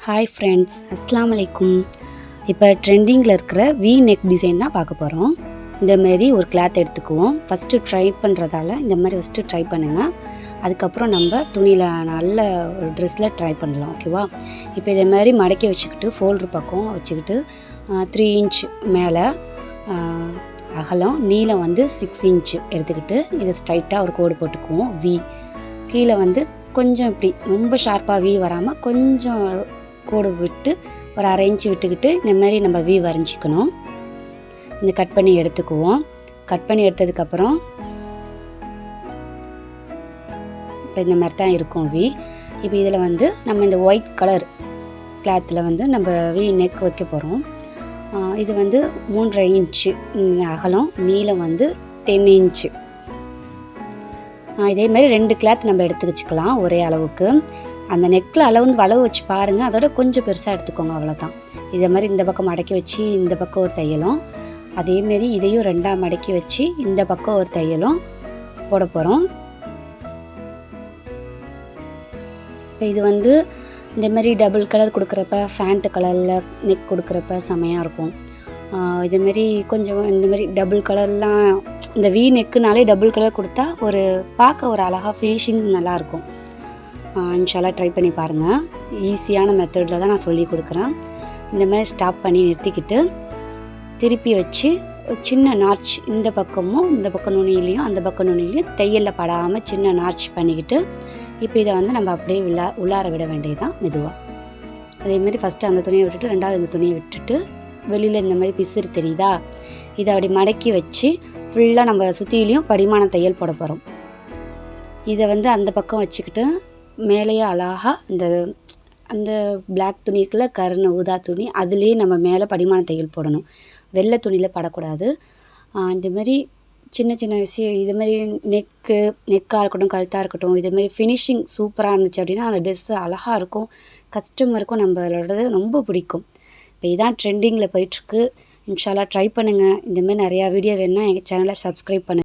Hi friends, அஸ்ஸலாமு அலைக்கும். இப்போ ட்ரெண்டிங்கில் இருக்கிற வி நெக் டிசைன் தான் பார்க்க போகிறோம். இந்தமாரி ஒரு கிளாத் எடுத்துக்குவோம். ஃபஸ்ட்டு ட்ரை பண்ணுறதால இந்த மாதிரி ஃபஸ்ட்டு ட்ரை பண்ணுங்கள். அதுக்கப்புறம் நம்ம துணியில் நல்ல ஒரு ட்ரெஸ்ஸில் ட்ரை பண்ணலாம். ஓகேவா? இப்போ இதே மாதிரி மடக்கி வச்சுக்கிட்டு ஃபோல்ட்ரு பக்கம் வச்சுக்கிட்டு 3 இன்ச் மேலே அகலம், நீளம் வந்து 6 இன்ச்சு எடுத்துக்கிட்டு இதை ஸ்ட்ரைட்டாக ஒரு கோடு போட்டுக்குவோம். வி கீழே வந்து கொஞ்சம் இப்படி ரொம்ப ஷார்ப்பாக வி வராமல் கொஞ்சம் கோடு விட்டு ஒரு 1/2 இன்ச்சு விட்டுக்கிட்டு இந்த மாதிரி நம்ம வி வரைஞ்சிக்கணும். இந்த கட் பண்ணி எடுத்துக்குவோம். கட் பண்ணி எடுத்ததுக்கப்புறம் இப்போ இந்த மாதிரி தான் இருக்கும் வி. இப்போ இதில் வந்து நம்ம இந்த ஒயிட் கலர் கிளாத்தில் வந்து நம்ம வி நெக் வைக்க போகிறோம். இது வந்து 3.5 இன்ச்சு அகலம், நீளம் வந்து 10 இன்ச்சு. இதேமாதிரி 2 கிளாத் நம்ம எடுத்து வச்சுக்கலாம் ஒரே அளவுக்கு. அந்த நெக்கில் அளவு வச்சு பாருங்கள், அதோட கொஞ்சம் பெருசாக எடுத்துக்கோங்க, அவ்வளோதான். இதே மாதிரி இந்த பக்கம் மடக்கி வச்சு இந்த பக்கம் ஒரு தையலும், அதேமாரி இதையும் 2ஆக மடக்கி வச்சு இந்த பக்கம் ஒரு தையலும் போட போகிறோம். இப்போ இது வந்து இந்தமாரி டபுள் கலர் கொடுக்குறப்ப, ஃபேண்ட்டு கலரில் நெக் கொடுக்குறப்ப செமையாக இருக்கும். இதேமாரி கொஞ்சம் இந்தமாரி டபுள் கலர்லாம், இந்த வி நெக்குனாலே டபுள் கலர் கொடுத்தா ஒரு பார்க்க ஒரு அழகாக ஃபினிஷிங் நல்லாயிருக்கும். இன்ஷால்லா ட்ரை பண்ணி பாருங்கள். ஈஸியான மெத்தடில் தான் நான் சொல்லி கொடுக்குறேன். இந்த மாதிரி ஸ்டாப் பண்ணி நிறுத்திக்கிட்டு திருப்பி வச்சு சின்ன நார்ச் இந்த பக்கமும் இந்த பக்கம் நுனியிலையும் அந்த பக்கம் நுனியிலையும் தையலில் படாமல் சின்ன நார்ச் பண்ணிக்கிட்டு இப்போ இதை வந்து நம்ம அப்படியே உள்ளார விட வேண்டியது தான் மெதுவாக. அதேமாரி ஃபஸ்ட்டு அந்த துணியை விட்டுட்டு 2வது இந்த துணியை விட்டுட்டு வெளியில் இந்த மாதிரி பிசுறு தெரியுதா, இதை அப்படி மடக்கி வச்சு ஃபுல்லாக நம்ம சுற்றிலையும் படிமான தையல் போட போகிறோம். இதை வந்து அந்த பக்கம் வச்சுக்கிட்டு மேலேயே அழகாக அந்த பிளாக் துணி இருக்குல்ல, கருண ஊதா துணி, அதுலேயே நம்ம மேலே படிமான தையல் போடணும். வெள்ளை துணியில் படக்கூடாது. இந்தமாரி சின்ன சின்ன விஷயம், இதுமாரி நெக்காக இருக்கட்டும், கழுத்தாக இருக்கட்டும், இதுமாரி ஃபினிஷிங் சூப்பராக இருந்துச்சு அப்படின்னா அந்த ட்ரெஸ்ஸு அழகாக இருக்கும், கஸ்டமருக்கும் நம்மளோடது ரொம்ப பிடிக்கும். இப்போ இதான் ட்ரெண்டிங்கில் போயிட்டுருக்கு. இன்ஷால்லா ட்ரை பண்ணுங்கள். இந்தமாரி நிறையா வீடியோ வேணுன்னா எங்கள் சேனலை சப்ஸ்கிரைப் பண்ணுங்கள்.